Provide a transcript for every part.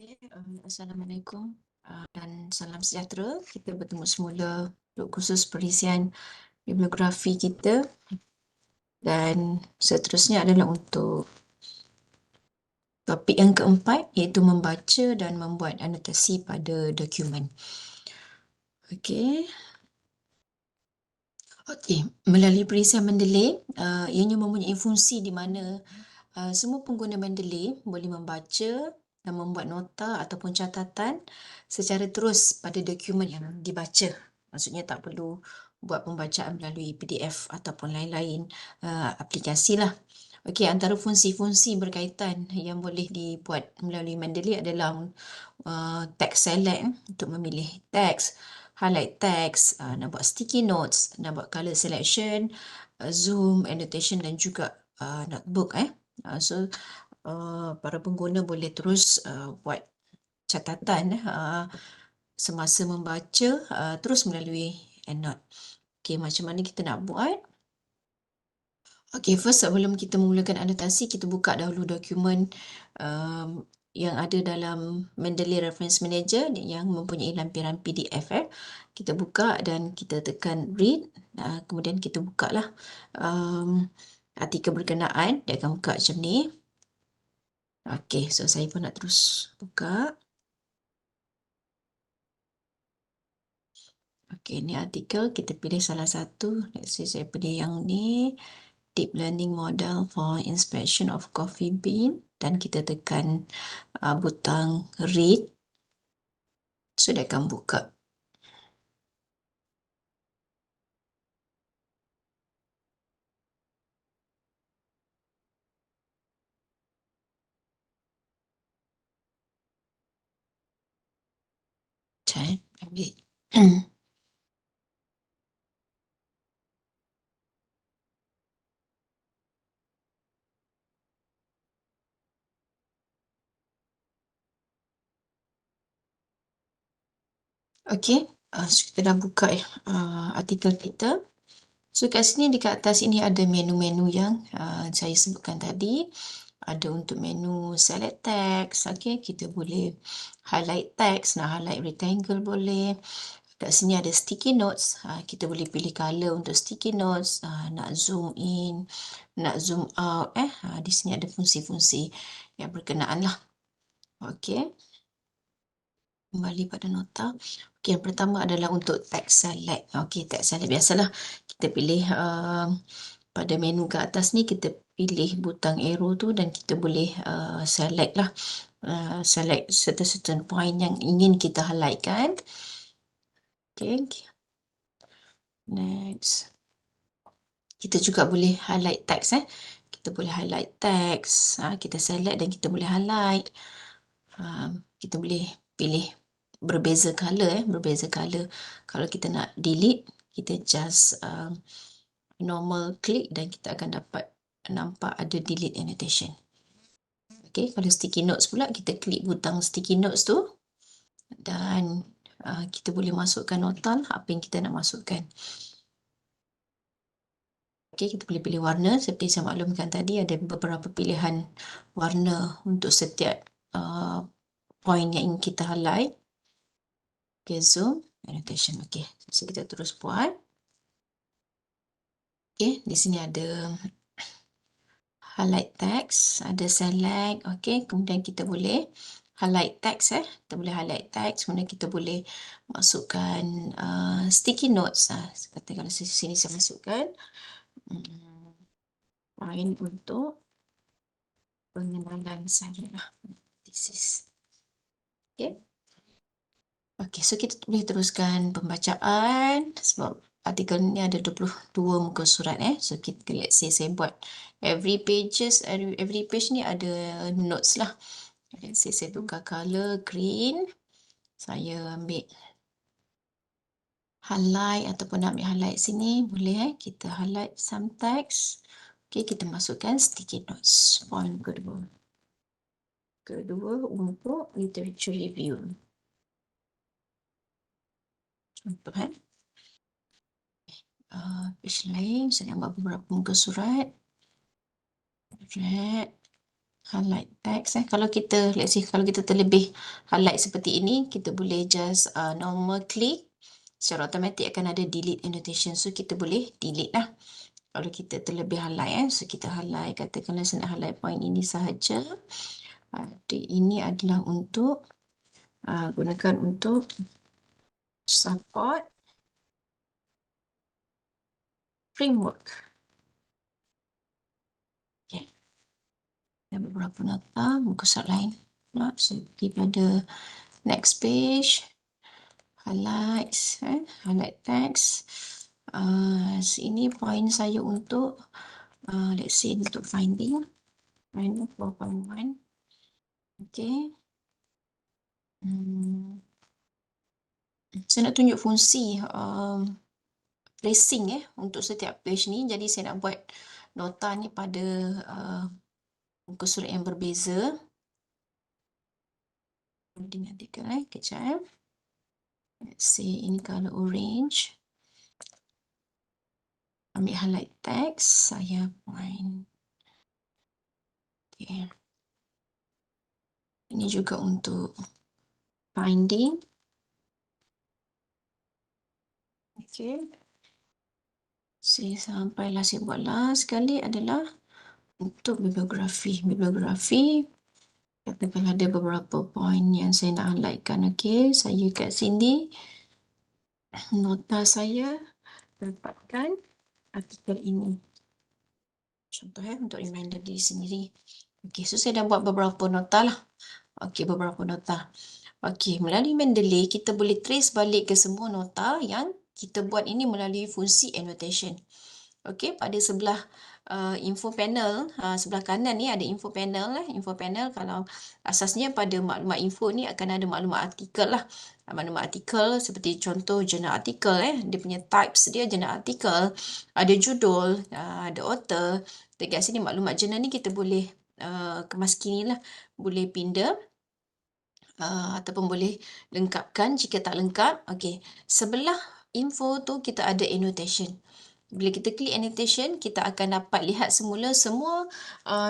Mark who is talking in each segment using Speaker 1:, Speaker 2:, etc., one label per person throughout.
Speaker 1: Okay, Assalamualaikum dan salam sejahtera. Kita bertemu semula untuk khusus perisian bibliografi kita dan seterusnya adalah untuk topik yang keempat iaitu membaca dan membuat anotasi pada dokumen. Okey. Okey, melalui perisian Mendeley, ianya mempunyai fungsi di mana semua pengguna Mendeley boleh membaca dan membuat nota ataupun catatan secara terus pada dokumen yang dibaca. Maksudnya tak perlu buat pembacaan melalui PDF ataupun lain-lain aplikasi lah. Okey, antara fungsi-fungsi berkaitan yang boleh dibuat melalui Mendeley adalah text select untuk memilih teks, highlight teks, nak buat sticky notes, nak buat color selection, zoom, annotation dan juga notebook. So para pengguna boleh terus buat catatan semasa membaca terus melalui EndNote. Okey, macam mana kita nak buat? Okey, first sebelum kita memulakan anotasi, kita buka dahulu dokumen yang ada dalam Mendeley Reference Manager yang mempunyai lampiran PDF. Kita buka dan kita tekan read, kemudian kita buka lah artikel berkenaan, dia akan buka macam ni. Okey, so saya pun nak terus buka. Okey, ni artikel, kita pilih salah satu. Let's say saya pilih yang ni, Deep Learning Model for Inspection of Coffee Bean, dan kita tekan butang read. So, dia akan buka. Saya ambil. Okey, so kita dah buka artikel kita. So, kat sini, dekat atas ini ada menu-menu yang saya sebutkan tadi. Ada untuk menu select text. Okey, kita boleh highlight text, nak highlight rectangle boleh. Kat sini ada sticky notes. Kita boleh pilih color untuk sticky notes. Nak zoom in, nak zoom out. Di sini ada fungsi-fungsi yang berkenaan lah. Okey. Kembali pada nota. Okey, yang pertama adalah untuk text select. Okey, text select biasalah. Kita pilih pada menu ke atas ni, kita pilih butang arrow tu dan kita boleh select lah. Select certain point yang ingin kita highlightkan. Okay. Next. Kita juga boleh highlight text. Kita boleh highlight text. Kita select dan kita boleh highlight. Kita boleh pilih berbeza color. Berbeza color. Kalau kita nak delete, kita just normal click dan kita akan dapat nampak ada delete annotation. Okay, kalau sticky notes pula, kita klik butang sticky notes tu dan kita boleh masukkan nota lah, apa yang kita nak masukkan. Okay, kita boleh pilih warna. Seperti saya maklumkan tadi, ada beberapa pilihan warna untuk setiap point yang ingin kita highlight. Okay, zoom, annotation. Okay, so kita terus buat. Okay, di sini ada highlight text, ada select. Okay, kemudian kita boleh highlight text. Kita boleh highlight text, kemudian kita boleh masukkan sticky notes. Seperti kalau sini saya masukkan point untuk pengenalan saya lah. This is. Okay. Okay, so kita boleh teruskan pembacaan sebab artikel ni ada 22 muka surat. So kita, let's say saya buat every page ni ada notes lah. Let's say saya tukar color green. Saya ambil highlight ataupun ambil highlight sini. Boleh kita highlight some text. Okay, kita masukkan sticky notes. Point kedua. Kedua untuk literature review. Contoh page lain, saya ambil beberapa muka surat. Red. highlight text. Kalau kita, let's say, kalau kita terlebih highlight seperti ini, kita boleh just normal click. Secara automatik akan ada delete annotation. So, kita boleh delete lah. Kalau kita terlebih highlight, so kita highlight, katakanlah saya nak highlight point ini sahaja. Ini adalah untuk gunakan untuk support framework. Okay. Ada beberapa nota, muka surat lain. So, pergi pada next page. Highlights, highlight text. Sini point saya untuk, let's say untuk finding. Finding 4.1. Okay. Saya nak tunjuk fungsi tracing untuk setiap page ni. Jadi saya nak buat nota ni pada muka surat yang berbeza. Loading artikel kejap. Let's say ini color orange. Ambil highlight text, saya point. Okay. Ini juga untuk finding. Okay. Sampailah saya buat last sekali adalah untuk bibliografi. Bibliografi, katakan ada beberapa point yang saya nak highlightkan. Okay, saya kat sini. Nota saya dapatkan artikel ini. Contoh untuk reminder diri sendiri. Okay, so saya dah buat beberapa nota lah. Okay, beberapa nota. Okay, melalui Mendeley kita boleh trace balik ke semua nota yang kita buat ini melalui fungsi annotation. Okay, pada sebelah info panel, sebelah kanan ni ada info panel. Info panel kalau asasnya pada maklumat info ni akan ada maklumat artikel lah. Maklumat artikel seperti contoh jurnal artikel. Dia punya types dia jurnal artikel. Ada judul, ada author. Dekat sini maklumat jurnal ni kita boleh kemas kini lah. Boleh pindah. Ataupun boleh lengkapkan jika tak lengkap. Okay, sebelah info tu kita ada annotation. Bila kita klik annotation, kita akan dapat lihat semula semua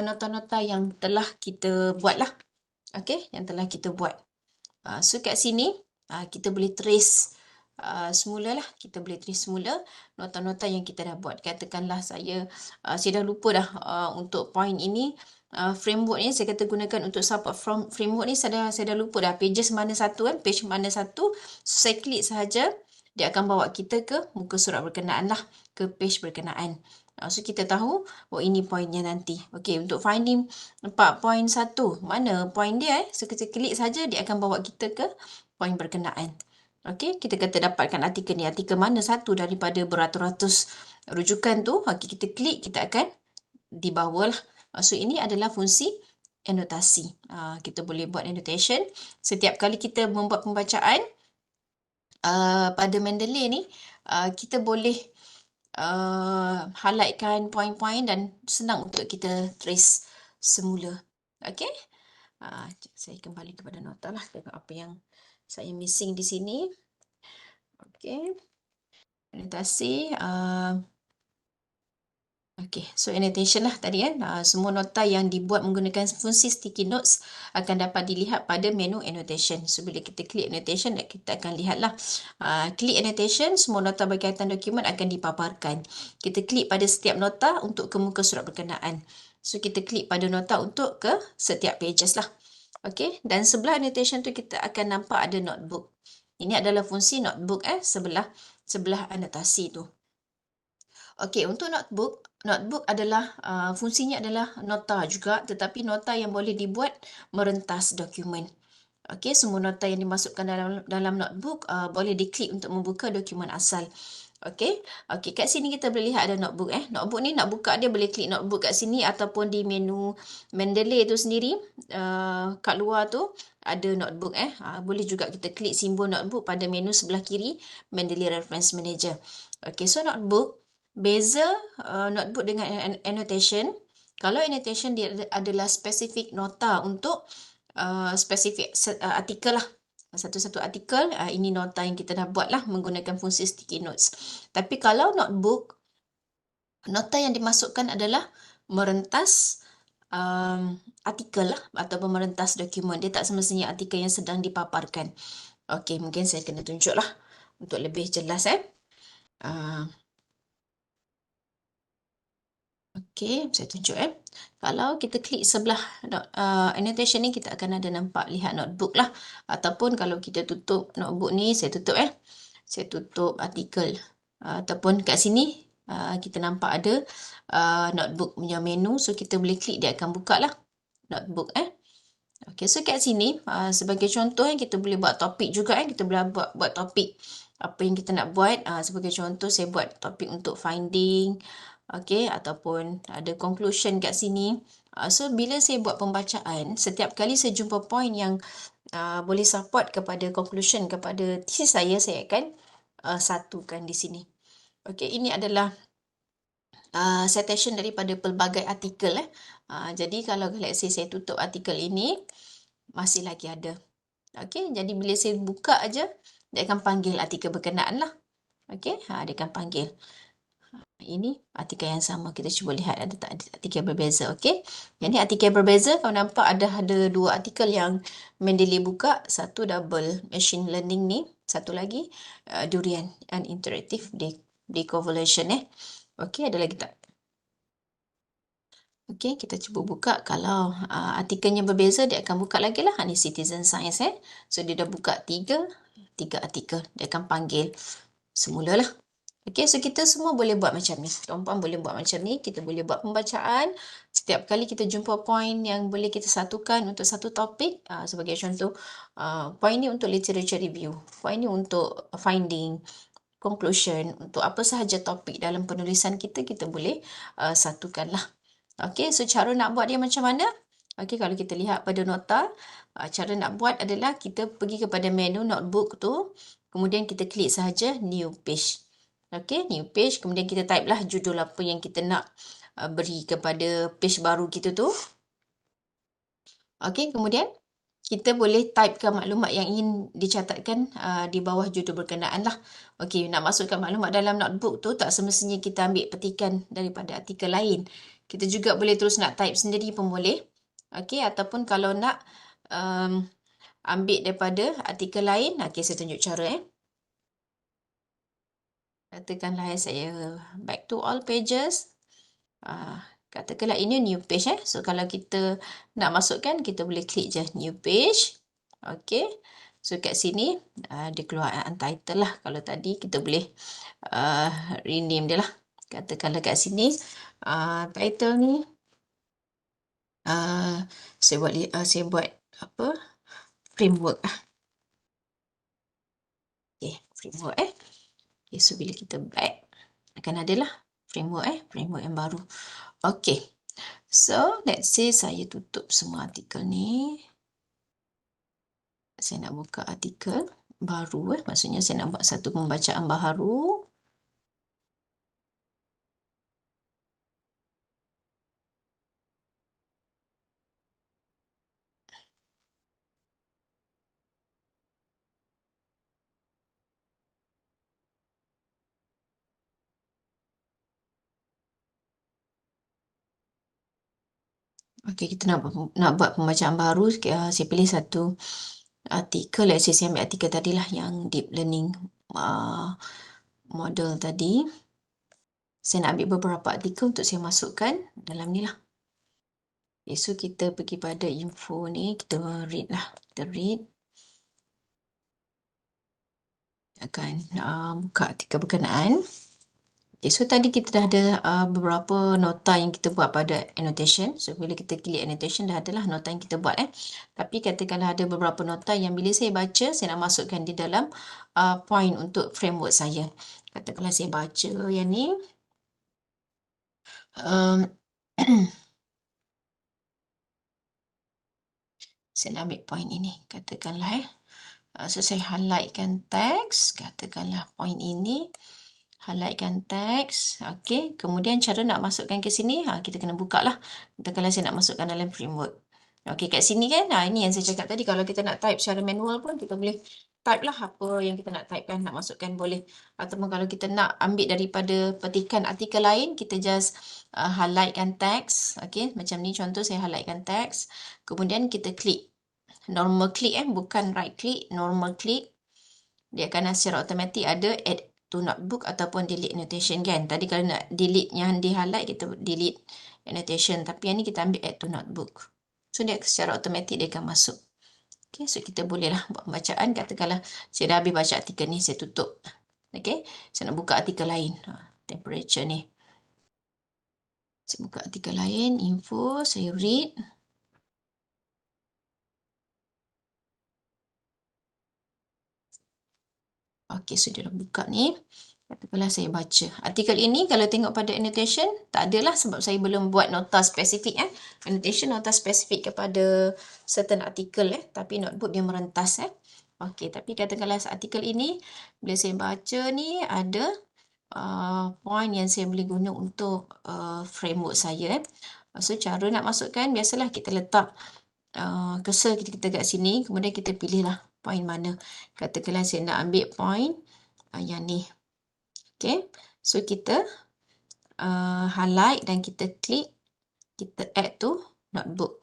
Speaker 1: nota-nota yang telah kita buat lah. Okay, yang telah kita buat. So kat sini, kita boleh trace semula lah. Kita boleh trace semula nota-nota yang kita dah buat. Katakanlah saya dah lupa dah untuk point ini. Framework ni saya kata gunakan untuk support framework ni saya dah lupa dah pages mana satu page mana satu. So, saya klik sahaja, dia akan bawa kita ke muka surat berkenaan lah, ke page berkenaan. So kita tahu ini poinnya nanti. Okey, untuk finding 4.1 mana point dia so kita klik saja, dia akan bawa kita ke point berkenaan. Okey, kita kata dapatkan artikel ni, artikel mana satu daripada beratus-ratus rujukan tu. Okey, kita klik, kita akan di bawah lah. So ini adalah fungsi anotasi. Kita boleh buat annotation setiap kali kita membuat pembacaan. Pada Mendeley ni kita boleh highlightkan point-point dan senang untuk kita trace semula. Okey, saya kembali kepada nota lah, tengok apa yang saya missing di sini. Okey, anotasi. Okay, so annotation lah tadi semua nota yang dibuat menggunakan fungsi sticky notes akan dapat dilihat pada menu annotation. So bila kita klik annotation, kita akan lihatlah. Klik annotation, semua nota berkaitan dokumen akan dipaparkan. Kita klik pada setiap nota untuk ke muka surat berkenaan. So kita klik pada nota untuk ke setiap pages lah. Okay, dan sebelah annotation tu kita akan nampak ada notebook. Ini adalah fungsi notebook sebelah anotasi tu. Okey, untuk notebook adalah fungsinya adalah nota juga, tetapi nota yang boleh dibuat merentas dokumen. Okey, semua nota yang dimasukkan dalam notebook boleh diklik untuk membuka dokumen asal. Okey, kat sini kita boleh lihat ada notebook. Notebook ni nak buka dia boleh klik notebook kat sini ataupun di menu Mendeley tu sendiri. Kat luar tu ada notebook. Boleh juga kita klik simbol notebook pada menu sebelah kiri Mendeley Reference Manager. Okey, so notebook. Beza notebook dengan annotation. Kalau annotation dia adalah spesifik nota untuk spesifik artikel lah. Satu-satu artikel, ini nota yang kita dah buat lah menggunakan fungsi sticky notes. Tapi kalau notebook, nota yang dimasukkan adalah merentas artikel lah ataupun merentas dokumen. Dia tak semestinya artikel yang sedang dipaparkan. Okey, mungkin saya kena tunjuk lah untuk lebih jelas Uh, Okey, saya tunjuk Kalau kita klik sebelah annotation ni, kita akan ada nampak lihat notebook lah. Ataupun kalau kita tutup notebook ni, saya tutup Saya tutup artikel. Ataupun kat sini, kita nampak ada notebook punya menu. So, kita boleh klik, dia akan buka lah notebook Okey, so kat sini, sebagai contoh kita boleh buat topik juga kita boleh buat topik. Apa yang kita nak buat, sebagai contoh saya buat topik untuk finding, okey, ataupun ada conclusion kat sini. So bila saya buat pembacaan, setiap kali saya jumpa point yang boleh support kepada conclusion kepada thesis saya akan satukan di sini. Okey, ini adalah citation daripada pelbagai artikel jadi kalau let's say saya tutup artikel ini, masih lagi ada. Okey, jadi bila saya buka aja, dia akan panggil artikel berkenaan lah. Okey, dia akan panggil. Ini artikel yang sama, kita cuba lihat ada tak artikel berbeza. Okey, yang ni artikel berbeza. Kalau nampak ada dua artikel yang Mendeley buka, satu double machine learning ni, satu lagi durian and interactive deconvolution Okey, ada lagi tak? Okey, kita cuba buka. Kalau artikelnya berbeza, dia akan buka lagi lah. Ini Citizen Science So, dia dah buka tiga artikel. Dia akan panggil semula lah. Okey, so kita semua boleh buat macam ni. Tuan-puan boleh buat macam ni. Kita boleh buat pembacaan. Setiap kali kita jumpa point yang boleh kita satukan untuk satu topik. Sebagai contoh, point ni untuk literature review. Point ni untuk finding, conclusion. Untuk apa sahaja topik dalam penulisan kita, kita boleh satukan lah. Okey, so cara nak buat dia macam mana? Okey, kalau kita lihat pada nota, cara nak buat adalah kita pergi kepada menu notebook tu, kemudian kita klik sahaja new page. Okey, new page, kemudian kita type lah judul apa yang kita nak beri kepada page baru kita tu. Okey, kemudian kita boleh typekan maklumat yang ingin dicatatkan di bawah judul berkenaan lah. Okey, nak masukkan maklumat dalam notebook tu tak semestinya kita ambil petikan daripada artikel lain. Kita juga boleh terus nak type sendiri pun boleh. Okey, ataupun kalau nak ambil daripada artikel lain, okey saya tunjuk cara Katakanlah saya back to all pages. Katakanlah ini new page So kalau kita nak masukkan, kita boleh klik je new page. Okey. So kat sini dia keluar untitled lah. Kalau tadi kita boleh rename dia lah. Katakanlah kat sini title ni saya buat apa? Framework Okay, framework Okay, so bila kita back akan adalah framework framework yang baru. Okay. So, let's say saya tutup semua artikel ni. Saya nak buka artikel baru maksudnya saya nak buat satu pembacaan baharu. Okey, kita nak buat pembacaan baru. Saya pilih satu artikel. Let's say saya ambil artikel tadilah yang deep learning model tadi. Saya nak ambil beberapa artikel untuk saya masukkan dalam ni lah. Okay, so kita pergi pada info ni, kita read lah. Kita read. Akan buka artikel berkenaan. Okay, so tadi kita dah ada beberapa nota yang kita buat pada annotation. So bila kita klik annotation, dah adalah nota yang kita buat Tapi katakanlah ada beberapa nota yang bila saya baca, saya nak masukkan di dalam point untuk framework saya. Katakanlah saya baca yang ni. Saya nak ambil point ini. Katakanlah so saya highlightkan teks. Katakanlah point ini. Highlightkan teks. Okey. Kemudian cara nak masukkan ke sini, kita kena buka lah. Katakanlah saya nak masukkan dalam framework. Okey, kat sini kan, ini yang saya cakap tadi, kalau kita nak type secara manual pun kita boleh type lah apa yang kita nak typekan, nak masukkan boleh. Ataupun kalau kita nak ambil daripada petikan artikel lain, kita just highlightkan teks. Okey, macam ni contoh saya highlightkan teks. Kemudian kita klik. Normal click bukan right click, normal click. Dia akan secara automatik ada add to notebook ataupun delete annotation kan. Tadi kalau nak delete yang di highlight, kita delete annotation. Tapi yang ni kita ambil add to notebook. So dia secara automatik dia akan masuk. Okay, so kita bolehlah buat pembacaan. Katakanlah saya dah habis baca artikel ni, saya tutup. Okay, saya nak buka artikel lain. Temperature ni. Saya buka artikel lain, info, saya read. Okay, so dia dah buka ni. Katakanlah saya baca. Artikel ini kalau tengok pada annotation, tak adalah sebab saya belum buat nota spesifik. Annotation nota spesifik kepada certain artikel. Tapi notebook dia merentas. Okey, tapi katakanlah artikel ini, bila saya baca ni ada point yang saya boleh guna untuk framework saya. So, cara nak masukkan, biasalah kita letak cursor kita kat sini. Kemudian kita pilihlah point mana. Katakanlah saya nak ambil point yang ni. Okay, so kita highlight dan kita klik, kita add to notebook.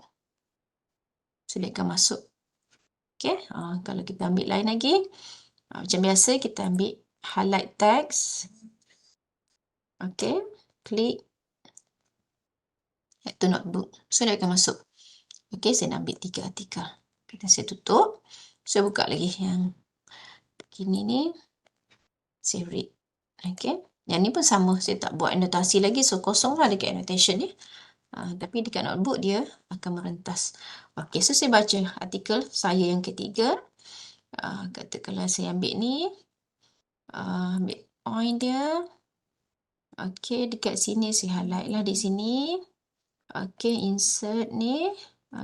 Speaker 1: So dia akan masuk. Okay, kalau kita ambil lain lagi, macam biasa kita ambil highlight text. Okay, klik add to notebook. So dia akan masuk. Okay, saya nak ambil 3 artikel. Kita saya tutup. Saya buka lagi yang begini ni. Saya read. Okay, yang ni pun sama. Saya tak buat anotasi lagi. So kosong lah dekat annotation ni. Tapi dekat notebook dia akan merentas. Okey, so saya baca artikel saya yang ketiga. Katakanlah saya ambil ni. Ambil point dia. Okey, dekat sini saya highlight lah di sini. Okey, insert ni.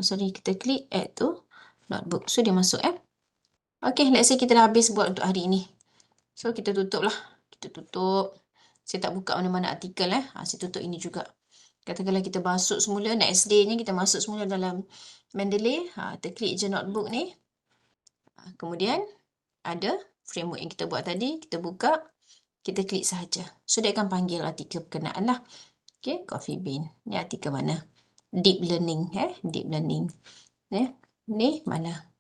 Speaker 1: Sorry, kita klik add to notebook. So dia masuk Okey, let's say kita dah habis buat untuk hari ini. So kita tutup lah. Kita tutup. Saya tak buka mana-mana artikel saya tutup ini juga. Katakanlah kita masuk semula, next day-nya kita masuk semula dalam Mendeley. Kita klik je notebook ni. Kemudian ada framework yang kita buat tadi. Kita buka, kita klik sahaja. So, dia akan panggil artikel berkenaan lah. Okay, Coffee Bean. Ni artikel mana? Deep Learning. Deep Learning. Ni mana?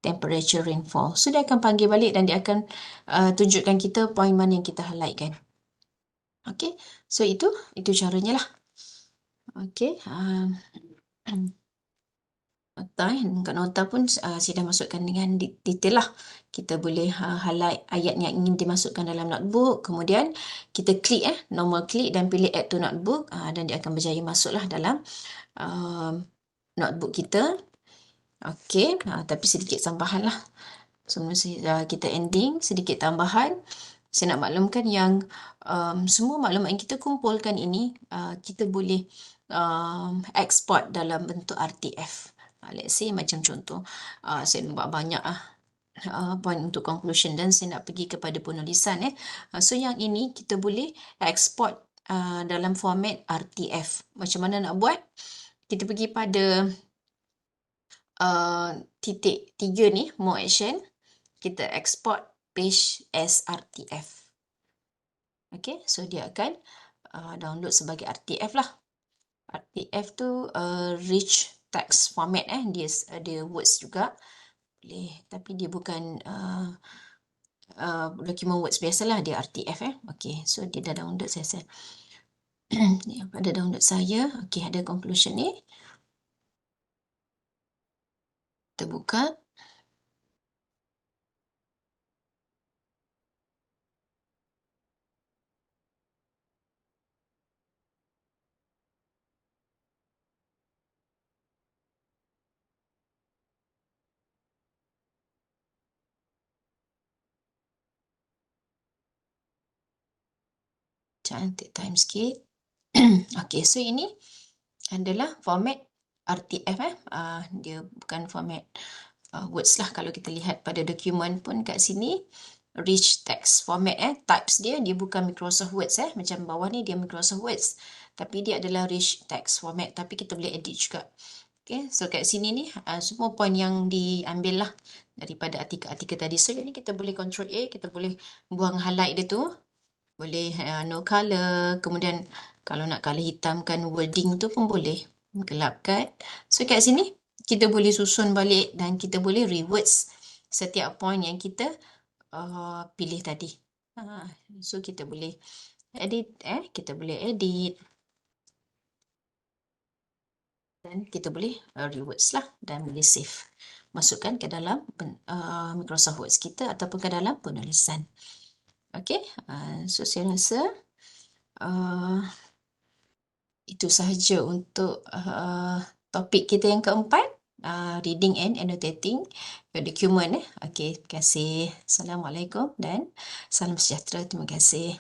Speaker 1: Temperature Rainfall. So, dia akan panggil balik dan dia akan tunjukkan kita point mana yang kita highlight kan. Okay, so itu caranya lah. Okay, nota dekat nota pun saya dah masukkan dengan detail lah. Kita boleh highlight ayat yang ingin dimasukkan dalam notebook. Kemudian kita klik normal klik dan pilih add to notebook dan dia akan berjaya masuklah dalam notebook kita. Okey, tapi sedikit tambahan lah. Sebelum kita ending, sedikit tambahan. Saya nak maklumkan yang semua maklumat yang kita kumpulkan ini kita boleh export dalam bentuk RTF. Let's say macam contoh, saya buat banyak point untuk conclusion dan saya nak pergi kepada penulisan. So yang ini kita boleh export dalam format RTF. Macam mana nak buat? Kita pergi pada titik 3 ni, more action. Kita export page as RTF. Okay, so dia akan download sebagai RTF lah. RTF tu rich text format dia ada words juga. Boleh, tapi dia bukan document words biasalah, dia RTF Okay, so dia dah download saya. Ni pada download saya. Okay, ada conclusion ni. Kita buka. Cantik time sikit. Okay, so ini adalah format RTF dia bukan format words lah. Kalau kita lihat pada dokumen pun kat sini, rich text format types dia bukan Microsoft Words macam bawah ni dia Microsoft Words, tapi dia adalah rich text format, tapi kita boleh edit juga. Okay, so kat sini ni semua point yang diambil lah daripada artikel-artikel tadi. So yang ni kita boleh control A, kita boleh buang highlight dia tu, boleh no color, kemudian kalau nak color hitamkan wording tu pun boleh, gelapkan. So kat sini kita boleh susun balik dan kita boleh rewords setiap point yang kita pilih tadi. So kita boleh edit, kita boleh edit dan kita boleh rewords lah dan boleh save, masukkan ke dalam Microsoft Word kita ataupun ke dalam penulisan. Okay, so saya rasa itu sahaja untuk topik kita yang keempat, reading and annotating your document. Okay, terima kasih. Assalamualaikum dan salam sejahtera. Terima kasih.